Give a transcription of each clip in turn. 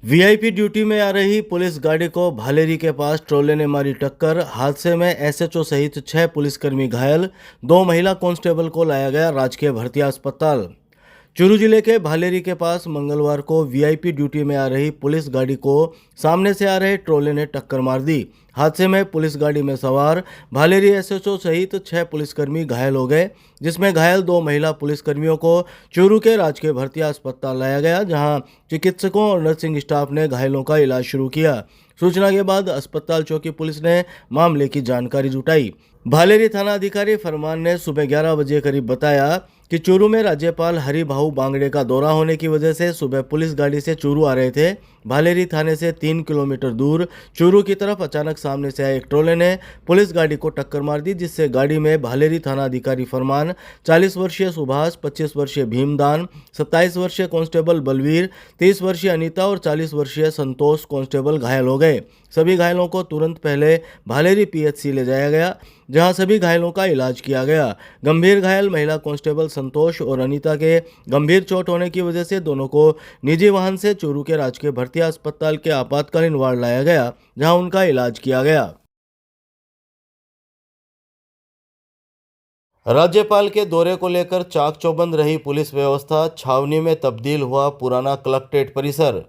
VIP duty में आ रही police गाड़ी को भालेरी के पास ट्रोले ने मारी टक्कर। हादसे में एसएचओ सहित 6 पुलिसकर्मी घायल। 2 महिला कांस्टेबल को लाया गया राजकीय भर्ती अस्पताल। चूरू जिले के भालेरी के पास मंगलवार को वीआईपी ड्यूटी में आ रही पुलिस गाड़ी को सामने से आ रहे ट्रोले ने टक्कर मार दी। हादसे में पुलिस गाड़ी में सवार भालेरी एसएचओ सहित 6 पुलिसकर्मी घायल हो गए, जिसमें घायल 2 महिला पुलिसकर्मियों को चूरू के राजकीय भर्ती अस्पताल लाया गया, जहां चिकित्सकों और नर्सिंग स्टाफ ने घायलों का इलाज शुरू किया। सूचना के बाद अस्पताल चौकी पुलिस ने मामले की जानकारी जुटाई। भालेरी थाना अधिकारी फरमान ने सुबह 11 बजे करीब बताया कि चूरू में राज्यपाल हरिभाऊ बांगड़े का दौरा होने की वजह से सुबह पुलिस गाड़ी से चूरू आ रहे थे। भालेरी थाने से 3 किलोमीटर दूर चूरू की तरफ अचानक सामने से आए एक ट्रोले ने पुलिस गाड़ी को टक्कर मार दी, जिससे गाड़ी में भालेरी थाना अधिकारी फरमान, 40 वर्षीय सुभाष, 25 वर्षीय भीमदान, 27 वर्षीय कांस्टेबल बलवीर, 30 वर्षीय अनीता और 40 वर्षीय संतोष कांस्टेबल घायल हो गए। सभी घायलों को तुरंत पहले भालेरी पीएचसी ले जाया गया, जहां सभी घायलों का इलाज किया गया। गंभीर घायल महिला कांस्टेबल संतोष और अनीता के गंभीर चोट होने की वजह से दोनों को निजी वाहन से चूरू के राजकीय भर्ती अस्पताल के आपातकालीन वार्ड लाया गया, जहां उनका इलाज किया गया। राज्यपाल के दौरे को लेकर चाक चौबंद रही पुलिस व्यवस्था। छावनी में तब्दील हुआ पुराना कलेक्ट्रेट परिसर।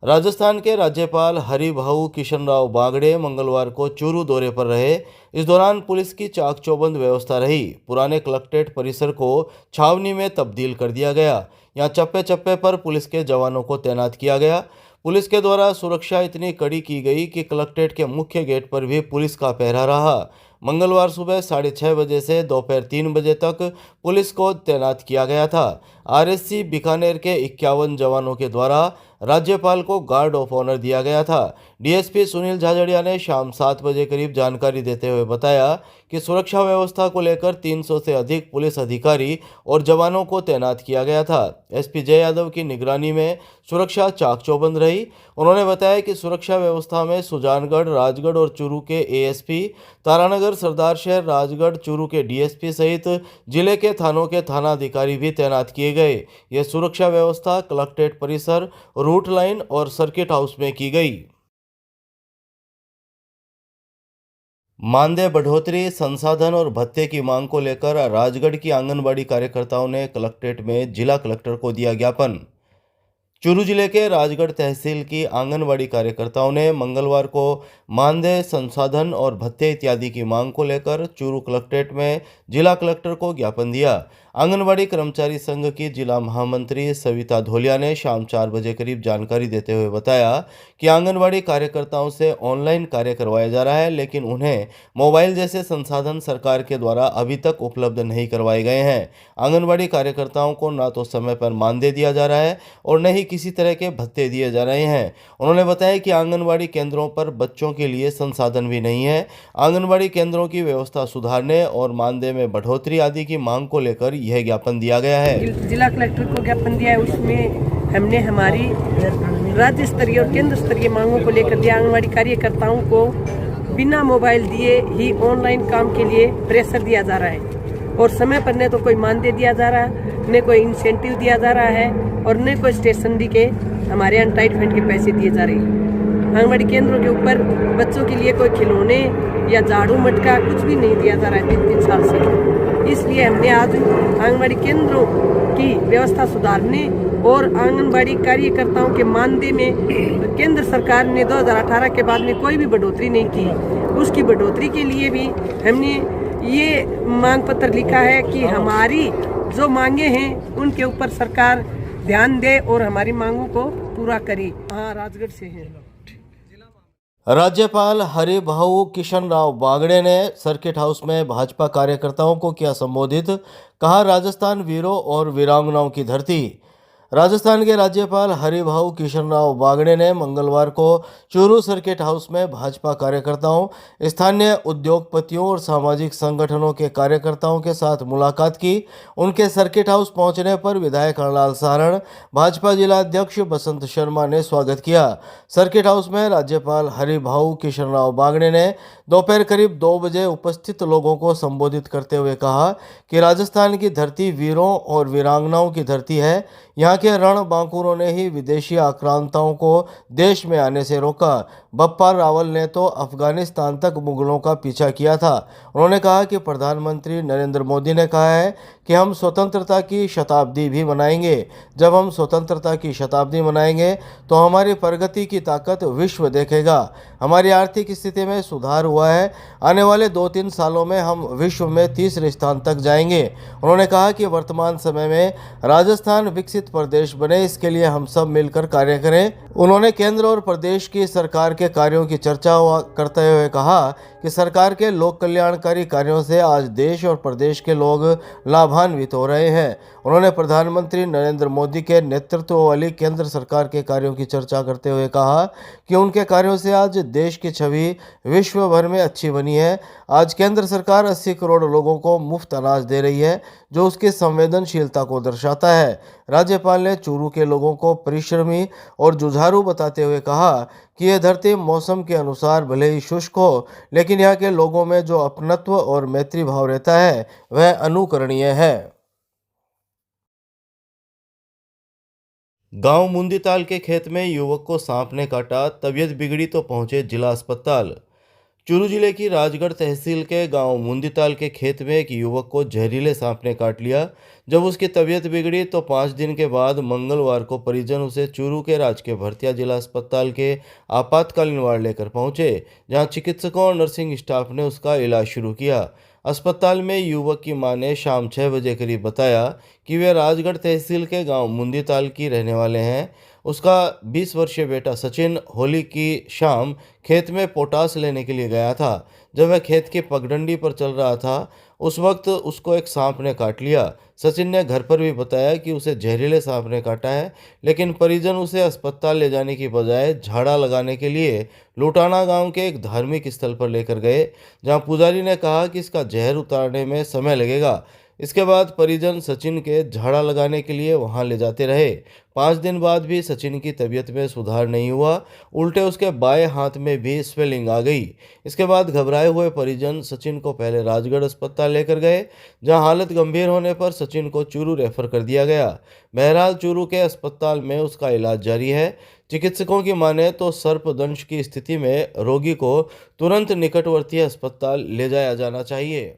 राजस्थान के राज्यपाल हरिभाऊ किशनराव बागड़े मंगलवार को चूरू दौरे पर रहे। इस दौरान पुलिस की चाक चौबंद व्यवस्था रही। पुराने कलेक्ट्रेट परिसर को छावनी में तब्दील कर दिया गया। यहाँ चप्पे चप्पे पर पुलिस के जवानों को तैनात किया गया। पुलिस के द्वारा सुरक्षा इतनी कड़ी की गई कि कलेक्ट्रेट के मुख्य गेट पर भी पुलिस का पहरा रहा। मंगलवार सुबह 6:30 बजे से दोपहर 3 बजे तक पुलिस को तैनात किया गया था। आरएससी बीकानेर के 51 जवानों के द्वारा राज्यपाल को गार्ड ऑफ ऑनर दिया गया था। डीएसपी सुनील झाझड़िया ने शाम 7 बजे करीब जानकारी देते हुए बताया कि सुरक्षा व्यवस्था को लेकर 300 से अधिक पुलिस अधिकारी और जवानों को तैनात किया गया था। एसपी जय यादव की निगरानी में सुरक्षा चाक चौबंद रही। उन्होंने बताया कि सुरक्षा व्यवस्था में सुजानगढ़, राजगढ़ और चूरू के एएसपी, तारानगर, सरदारशहर, राजगढ़, चूरू के डीएसपी सहित जिले के थानों के थाना अधिकारी भी तैनात किए गए। यह सुरक्षा व्यवस्था कलेक्ट्रेट परिसर, रूट लाइन और सर्किट हाउस में की गई। मानदेय बढ़ोतरी, संसाधन और भत्ते की मांग को लेकर राजगढ़ की आंगनबाड़ी कार्यकर्ताओं ने कलेक्ट्रेट में जिला कलेक्टर को दिया ज्ञापन। चूरू जिले के राजगढ़ तहसील की आंगनबाड़ी कार्यकर्ताओं ने मंगलवार को मानदेय, संसाधन और भत्ते इत्यादि की मांग को लेकर चूरू कलेक्ट्रेट में जिला कलेक्टर को ज्ञापन दिया। आंगनबाड़ी कर्मचारी संघ की जिला महामंत्री सविता धोलिया ने शाम 4 बजे करीब जानकारी देते हुए बताया कि आंगनबाड़ी कार्यकर्ताओं से ऑनलाइन कार्य करवाया जा रहा है, लेकिन उन्हें मोबाइल जैसे संसाधन सरकार के द्वारा अभी तक उपलब्ध नहीं करवाए गए हैं। आंगनबाड़ी कार्यकर्ताओं को न तो समय पर मानदेय दिया जा रहा है और न ही किसी तरह के भत्ते दिए जा रहे हैं। उन्होंने बताया कि आंगनबाड़ी केंद्रों पर बच्चों के लिए संसाधन भी नहीं है। आंगनबाड़ी केंद्रों की व्यवस्था सुधारने और मानदेय में बढ़ोतरी आदि की मांग को लेकर यह ज्ञापन दिया गया है। जिला कलेक्टर को ज्ञापन दिया है, उसमें हमने हमारी राज्य स्तरीय और केंद्र स्तरीय मांगों को लेकर दिया। आंगनबाड़ी कार्यकर्ताओं को बिना मोबाइल दिए ही ऑनलाइन काम के लिए प्रेशर दिया जा रहा है और समय पर न तो कोई मानदेय दिया जा रहा है, न कोई इंसेंटिव दिया जा रहा है और न कोई स्टेशनरी के हमारे यहाँ टाइट फंड के पैसे दिए जा रहे हैं। आंगनबाड़ी केंद्रों के ऊपर बच्चों के लिए कोई खिलौने या झाड़ू मटका कुछ भी नहीं दिया जा रहा है 3-3 साल से। इसलिए हमने आज आंगनबाड़ी केंद्रों की व्यवस्था सुधारने और आंगनबाड़ी कार्यकर्ताओं के मानदेय में केंद्र सरकार ने 2018 के बाद में कोई भी बढ़ोतरी नहीं की, उसकी बढ़ोतरी के लिए भी हमने ये मांग पत्र लिखा है कि हमारी जो मांगे हैं उनके ऊपर सरकार ध्यान दे और हमारी मांगों को पूरा करे। हाँ, राजगढ़ से हैं। राज्यपाल हरिभाऊ किशनराव बागड़े ने सर्किट हाउस में भाजपा कार्यकर्ताओं को किया संबोधित। कहा, राजस्थान वीरों और वीरांगनाओं की धरती। राजस्थान के राज्यपाल हरिभाऊ किशनराव बागड़े ने मंगलवार को चूरू सर्किट हाउस में भाजपा कार्यकर्ताओं, स्थानीय उद्योगपतियों और सामाजिक संगठनों के कार्यकर्ताओं के साथ मुलाकात की। उनके सर्किट हाउस पहुंचने पर विधायक हरलाल सारण, भाजपा जिला अध्यक्ष बसंत शर्मा ने स्वागत किया। सर्किट हाउस में राज्यपाल हरिभाऊ किशनराव बागड़े ने दोपहर करीब 2 बजे उपस्थित लोगों को संबोधित करते हुए कहा कि राजस्थान की धरती वीरों और वीरांगनाओं की धरती है। यहाँ के रणबांकुरों ने ही विदेशी आक्रांताओं को देश में आने से रोका। बप्पा रावल ने तो अफगानिस्तान तक मुगलों का पीछा किया था। उन्होंने कहा कि प्रधानमंत्री नरेंद्र मोदी ने कहा है कि हम स्वतंत्रता की शताब्दी भी मनाएंगे। जब हम स्वतंत्रता की शताब्दी मनाएंगे तो हमारी प्रगति की ताकत विश्व देखेगा। हमारी आर्थिक स्थिति में सुधार हुआ है। आने वाले 2-3 सालों में हम विश्व में तीसरे स्थान तक जाएंगे। उन्होंने कहा कि वर्तमान समय में राजस्थान विकसित प्रदेश बने, इसके लिए हम सब मिलकर कार्य करें। उन्होंने केंद्र और प्रदेश की सरकार के कार्यों की चर्चा करते हुए कहा कि सरकार के लोक कल्याणकारी कार्यों से आज देश और प्रदेश के लोग लाभान्वित हो रहे हैं। उन्होंने प्रधानमंत्री नरेंद्र मोदी के नेतृत्व वाली केंद्र सरकार के कार्यों की चर्चा करते हुए कहा कि उनके कार्यों से आज देश की छवि विश्व भर में अच्छी बनी है। आज केंद्र सरकार 80 करोड़ लोगों को मुफ्त अनाज दे रही है, जो उसकी संवेदनशीलता को दर्शाता है। राज्यपाल ने चूरू के लोगों को परिश्रमी और जुझारू बताते हुए कहा कि यह धरती मौसम के अनुसार भले ही शुष्क हो, लेकिन यहाँ के लोगों में जो अपनत्व और मैत्री भाव रहता है वह अनुकरणीय है। गांव मुंदीताल के खेत में युवक को सांप ने काटा, तबीयत बिगड़ी तो पहुंचे जिला अस्पताल। चूरू जिले की राजगढ़ तहसील के गांव मुंदीताल के खेत में एक युवक को जहरीले सांप ने काट लिया। जब उसकी तबीयत बिगड़ी तो 5 दिन के बाद मंगलवार को परिजन उसे चूरू के राजकीय भरतिया जिला अस्पताल के आपातकालीन वार्ड लेकर पहुंचे, जहां चिकित्सकों और नर्सिंग स्टाफ ने उसका इलाज शुरू किया। अस्पताल में युवक की मां ने शाम 6 बजे करीब बताया कि वे राजगढ़ तहसील के गांव मुंदीताल की रहने वाले हैं। उसका 20 वर्षीय बेटा सचिन होली की शाम खेत में पोटास लेने के लिए गया था। जब वह खेत की पगडंडी पर चल रहा था, उस वक्त उसको एक सांप ने काट लिया। सचिन ने घर पर भी बताया कि उसे जहरीले सांप ने काटा है, लेकिन परिजन उसे अस्पताल ले जाने की बजाय झाड़ा लगाने के लिए लुटाना गांव के एक धार्मिक स्थल पर लेकर गए, जहां पुजारी ने कहा कि इसका जहर उतारने में समय लगेगा। इसके बाद परिजन सचिन के झाड़ा लगाने के लिए वहां ले जाते रहे। 5 दिन बाद भी सचिन की तबीयत में सुधार नहीं हुआ, उल्टे उसके बाएं हाथ में भी स्वेलिंग आ गई। इसके बाद घबराए हुए परिजन सचिन को पहले राजगढ़ अस्पताल लेकर गए, जहां हालत गंभीर होने पर सचिन को चूरू रेफर कर दिया गया। बहरहाल चूरू के अस्पताल में उसका इलाज जारी है। चिकित्सकों की माने तो सर्पदंश की स्थिति में रोगी को तुरंत निकटवर्ती अस्पताल ले जाया जाना चाहिए।